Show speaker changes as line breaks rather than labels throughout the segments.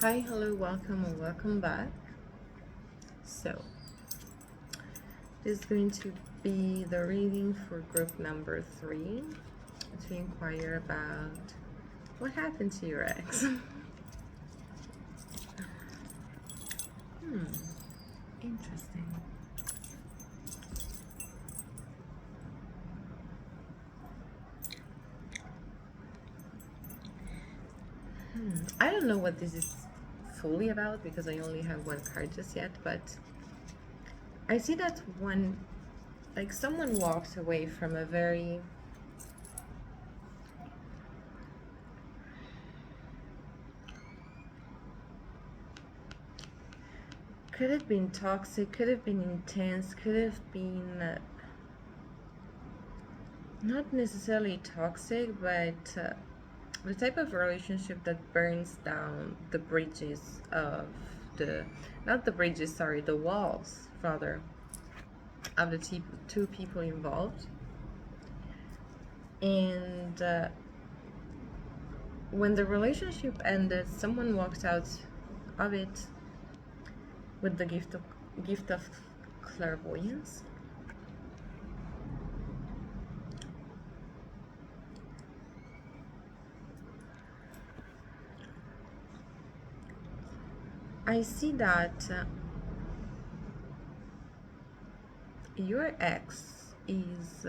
Hi, hello, welcome, or welcome back. So, this is going to be the reading for group number 3 to inquire about what happened to your ex. Interesting. I don't know what this is fully about because I only have one card just yet, but I see that someone walked away from a very could have been toxic, could have been intense, could have been not necessarily toxic, but the type of relationship that burns down the bridges of not the bridges, sorry, the walls, rather, of the two people involved. And when the relationship ended, someone walked out of it with the gift of clairvoyance. I see that your ex is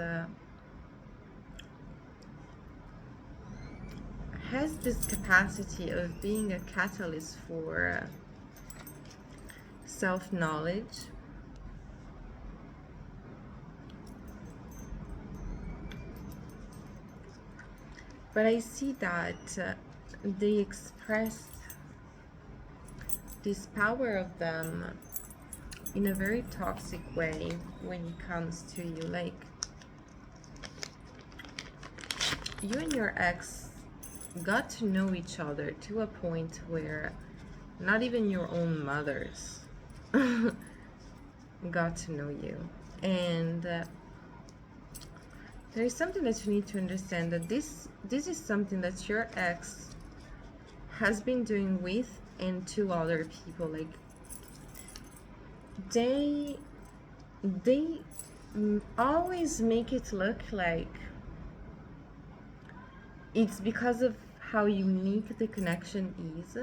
has this capacity of being a catalyst for self-knowledge, but I see that they express this power of them in a very toxic way when it comes to you. Like, you and your ex got to know each other to a point where not even your own mothers got to know you. And there is something that you need to understand, that this is something that your ex has been doing with and to other people. Like, they always make it look like it's because of how unique the connection is,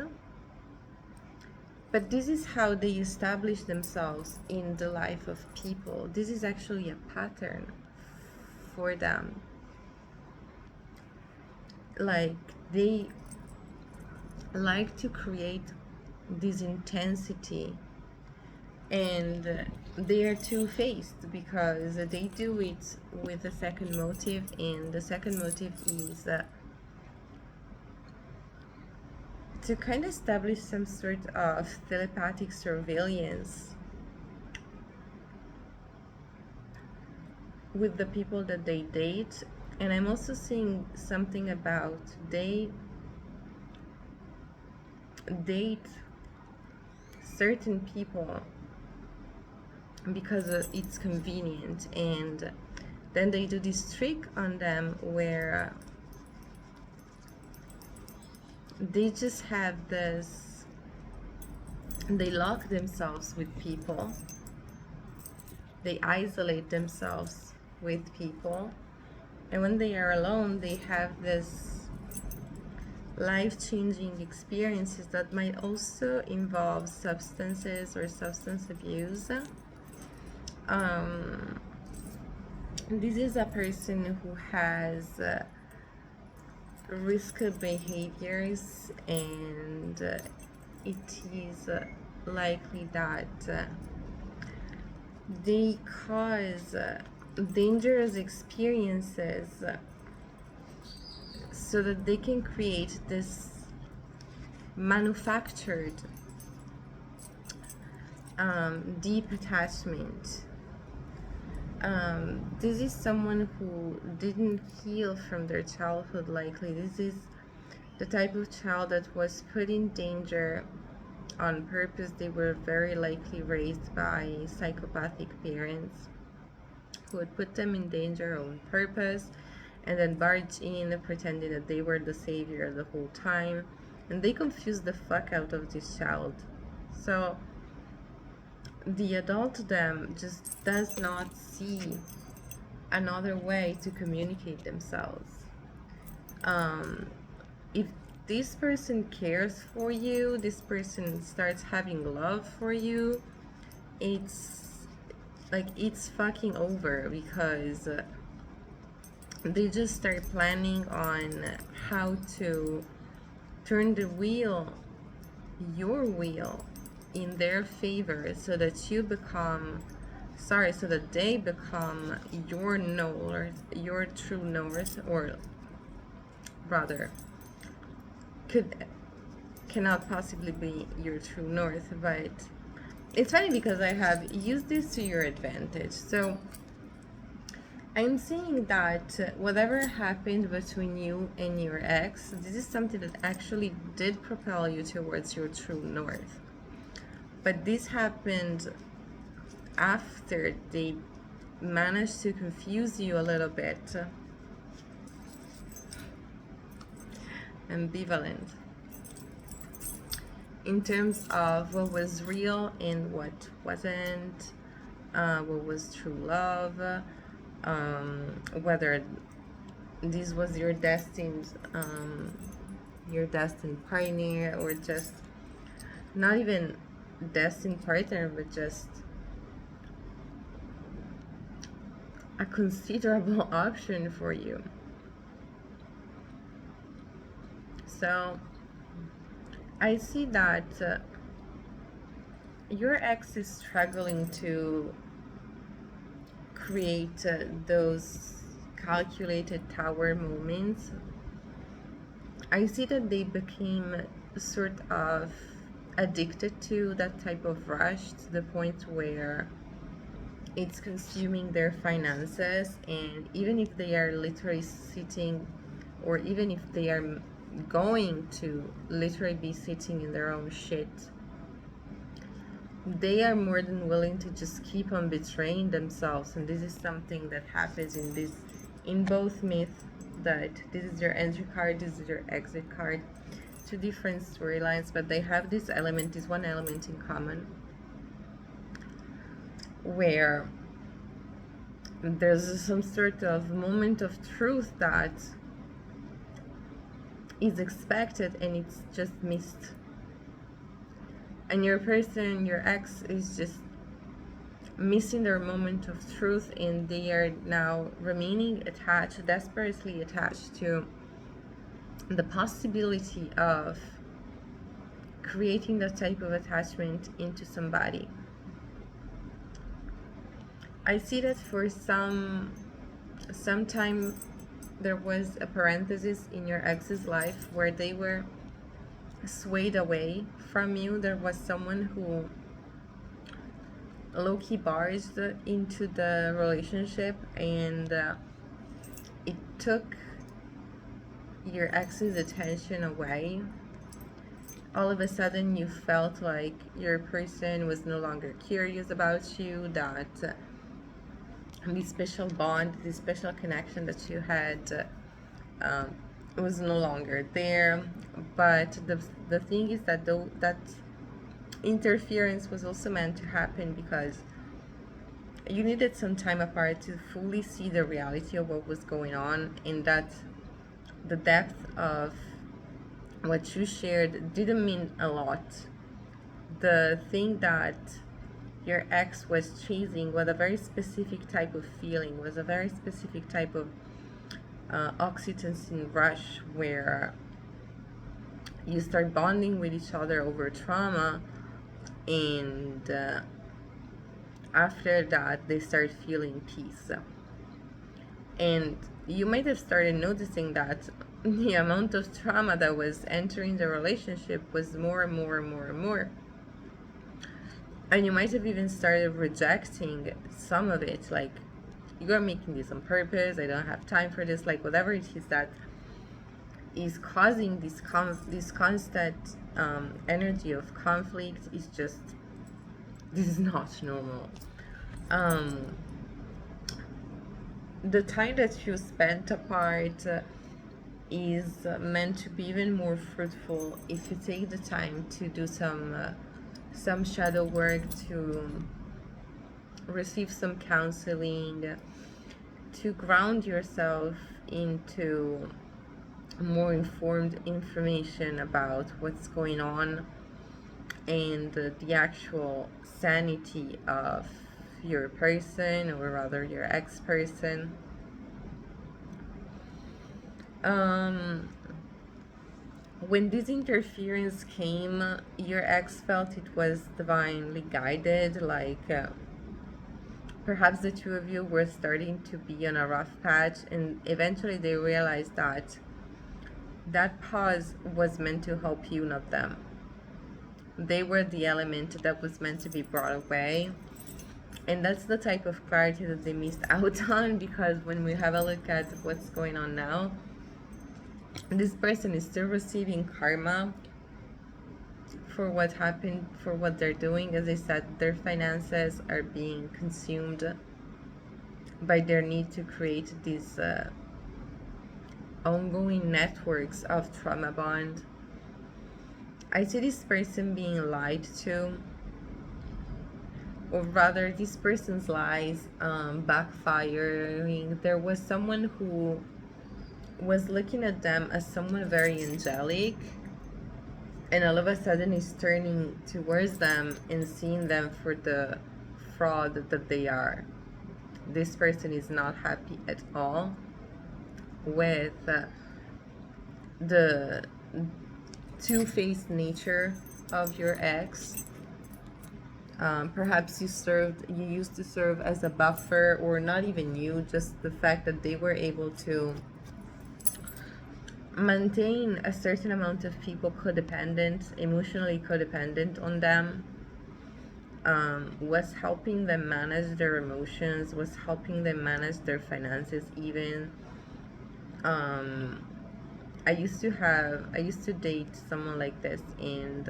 but this is how they establish themselves in the life of people. This is actually a pattern for them. Like, they like to create this intensity, and they are two-faced because they do it with a second motive, and the second motive is to kind of establish some sort of telepathic surveillance with the people that they date. And I'm also seeing something about they date certain people because it's convenient, and then they do this trick on them where they just have this, they lock themselves with people, they isolate themselves with people, and when they are alone they have this life-changing experiences that might also involve substances or substance abuse. This is a person who has risky behaviors, and it is likely that they cause dangerous experiences so that they can create this manufactured deep attachment. This is someone who didn't heal from their childhood, likely. This is the type of child that was put in danger on purpose. They were very likely raised by psychopathic parents who would put them in danger on purpose and then barge in pretending that they were the savior the whole time. and they confuse the fuck out of this child. So the adult them just does not see another way to communicate themselves. um, if this person cares for you, this person starts having love for you, it's like it's fucking over, because they just start planning on how to turn the wheel, your wheel, in their favor, so that you become, sorry, so that they become your north, your true north, or rather, cannot possibly be your true north. But it's funny because I have used this to your advantage. So I'm saying that whatever happened between you and your ex, this is something that actually did propel you towards your true north. But this happened after they managed to confuse you a little bit. Ambivalent in terms of what was real and what wasn't, what was true love, whether this was your destined partner, or just not even destined partner, but just a considerable option for you. So I see that your ex is struggling to create those calculated tower moments. I see that they became sort of addicted to that type of rush, to the point where it's consuming their finances. And even if they are literally sitting, or even if they are going to literally be sitting in their own shit, they are more than willing to just keep on betraying themselves. And this is something that happens in both myths, that this is your entry card, this is your exit card. Two different storylines, but they have this one element in common, where there's some sort of moment of truth that is expected and it's just missed. And your ex, is just missing their moment of truth, and they are now remaining attached, desperately attached to the possibility of creating that type of attachment into somebody. I see that for some time there was a parenthesis in your ex's life where they were swayed away from you. There was someone who low-key barged into the relationship, and it took your ex's attention away. All of a sudden you felt like your person was no longer curious about you, that this special bond, this special connection that you had was no longer there. But the thing is that that interference was also meant to happen because you needed some time apart to fully see the reality of what was going on, and that the depth of what you shared didn't mean a lot. The thing that your ex was chasing was a very specific type of feeling, was a very specific type of oxytocin rush, where you start bonding with each other over trauma, and after that they start feeling peace. And you might have started noticing that the amount of trauma that was entering the relationship was more and more and more and more. And you might have even started rejecting some of it, like, you're making this on purpose, I don't have time for this, like whatever it is that is causing this constant energy of conflict is just, this is not normal. The time that you spent apart, is meant to be even more fruitful if you take the time to do some shadow work, to receive some counseling, to ground yourself into more informed information about what's going on, and the actual sanity of your person, or rather your ex-person. um when this interference came, your ex felt it was divinely guided, like perhaps the two of you were starting to be on a rough patch, and eventually they realized that that pause was meant to help you, not them. They were the element that was meant to be brought away. And that's the type of clarity that they missed out on, because when we have a look at what's going on now, this person is still receiving karma for what happened, for what they're doing. As I said, their finances are being consumed by their need to create these ongoing networks of trauma bond. I see this person being lied to, or rather this person's lies backfiring. There was someone who was looking at them as someone very angelic, and all of a sudden is turning towards them and seeing them for the fraud that they are. This person is not happy at all with the two-faced nature of your ex. Perhaps you used to serve as a buffer, or not even you, just the fact that they were able to maintain a certain amount of people codependent, emotionally codependent on them, was helping them manage their emotions, was helping them manage their finances even. I used to date someone like this, and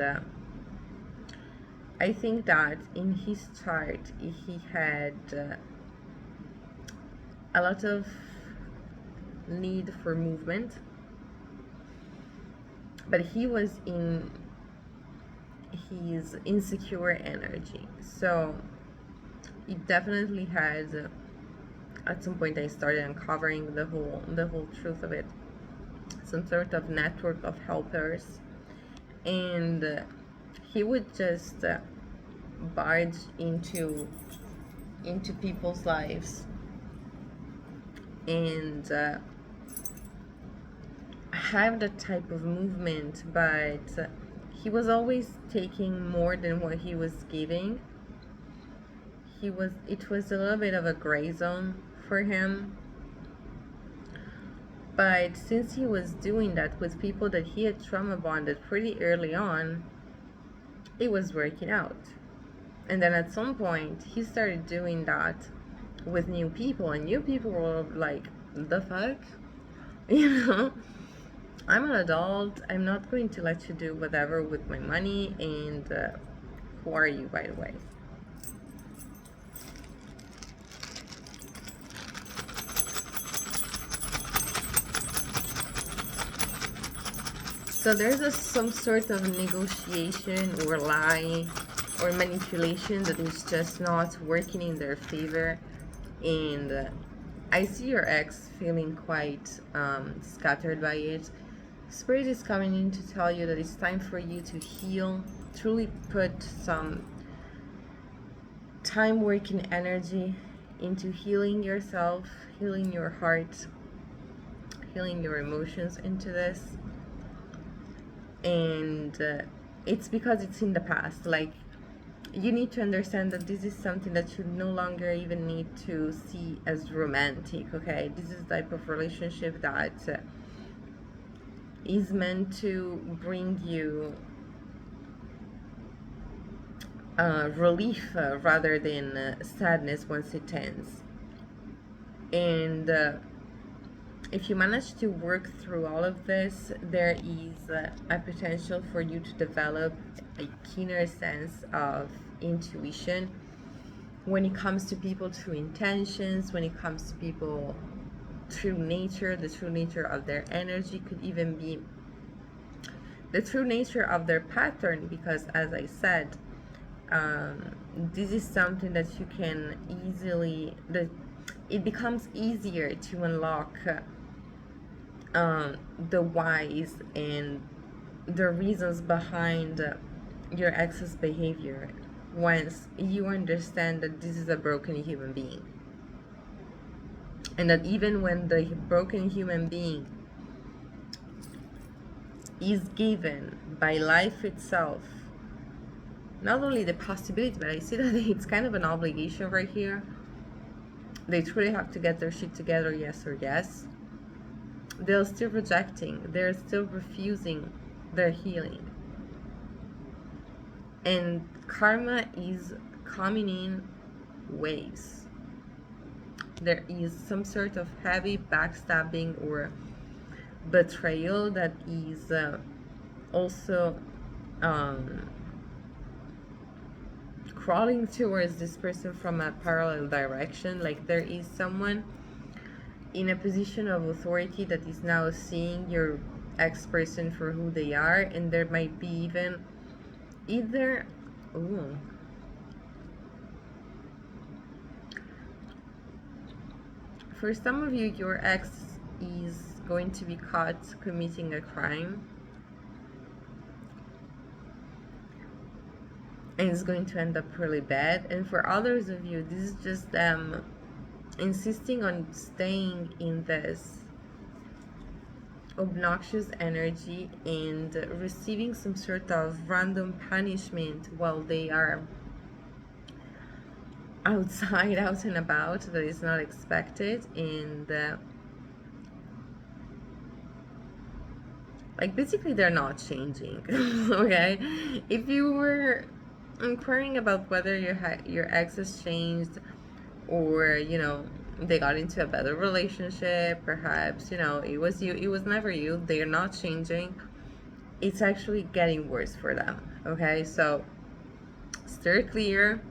I think that in his chart he had a lot of need for movement, but he was in his insecure energy. So he definitely had, at some point I started uncovering the whole truth of it, some sort of network of helpers, and he would just barge into people's lives and have that type of movement, but he was always taking more than what he was giving. It was a little bit of a gray zone for him. But since he was doing that with people that he had trauma bonded pretty early on, it was working out. And then at some point, he started doing that with new people, and new people were like, the fuck? You know? I'm an adult. I'm not going to let you do whatever with my money, and who are you, by the way? So there's some sort of negotiation or lie or manipulation that is just not working in their favor, and I see your ex feeling quite scattered by it. Spirit is coming in to tell you that it's time for you to heal, truly put some time, working energy into healing yourself, healing your heart, healing your emotions into this. And it's because it's in the past. Like, you need to understand that this is something that you no longer even need to see as romantic, okay? This is the type of relationship that is meant to bring you relief rather than sadness once it ends. And if you manage to work through all of this, there is a potential for you to develop a keener sense of intuition when it comes to people, true intentions, when it comes to people true nature, the true nature of their energy, could even be the true nature of their pattern, because as I said, this is something that you can easily, that it becomes easier to unlock the whys and the reasons behind your ex's behavior once you understand that this is a broken human being, and that even when the broken human being is given by life itself not only the possibility, but I see that it's kind of an obligation right here. They truly have to get their shit together, yes or yes. They're still rejecting, they're still refusing their healing. And karma is coming in waves. There is some sort of heavy backstabbing or betrayal that is also crawling towards this person from a parallel direction. Like there is someone in a position of authority that is now seeing your ex-person for who they are, and there might be even either for some of you, your ex is going to be caught committing a crime, and it's going to end up really bad. And for others of you, this is just them insisting on staying in this obnoxious energy and receiving some sort of random punishment while they are outside, out and about, that is not expected. And like basically they're not changing. Okay, if you were inquiring about whether your ex has changed, or you know, they got into a better relationship, perhaps, you know, it was you, it was never you, they're not changing, it's actually getting worse for them. Okay, so steer clear.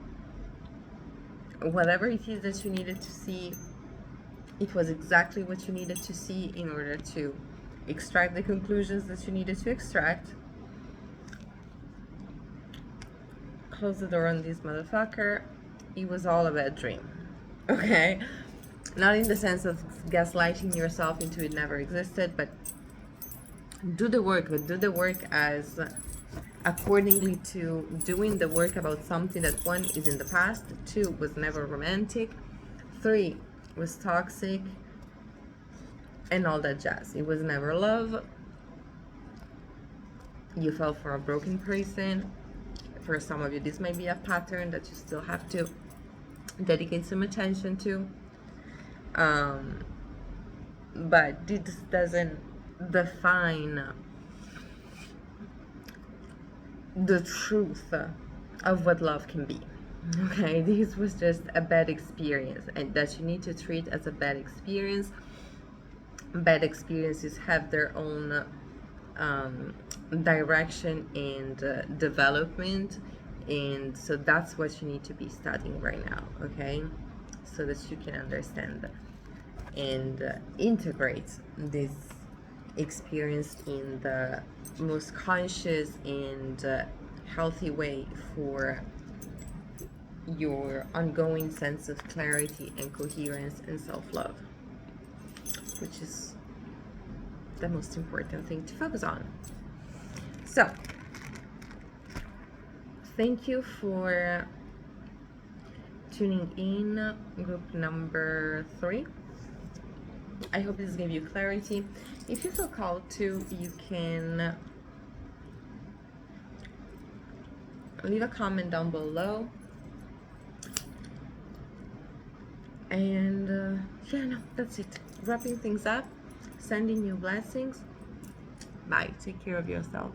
Whatever it is that you needed to see, it was exactly what you needed to see in order to extract the conclusions that you needed to extract. Close the door on this motherfucker. It was all a bad dream. Okay, not in the sense of gaslighting yourself into it never existed, but do the work, but do the work as accordingly to doing the work about something that, one, is in the past, two, was never romantic, three, was toxic, and all that jazz. It was never love. You fell for a broken person. For some of you, this might be a pattern that you still have to dedicate some attention to. But this doesn't define the truth of what love can be. Okay, this was just a bad experience, and that you need to treat as a bad experience. Bad experiences have their own direction and development, and so that's what you need to be studying right now. Okay, so that you can understand and integrate this experience in the most conscious and healthy way for your ongoing sense of clarity and coherence and self-love, which is the most important thing to focus on. So thank you for tuning in, group number 3. I hope this gave you clarity. If you feel called to, you can leave a comment down below. And yeah, no, that's it. Wrapping things up, sending you blessings. Bye. Take care of yourself.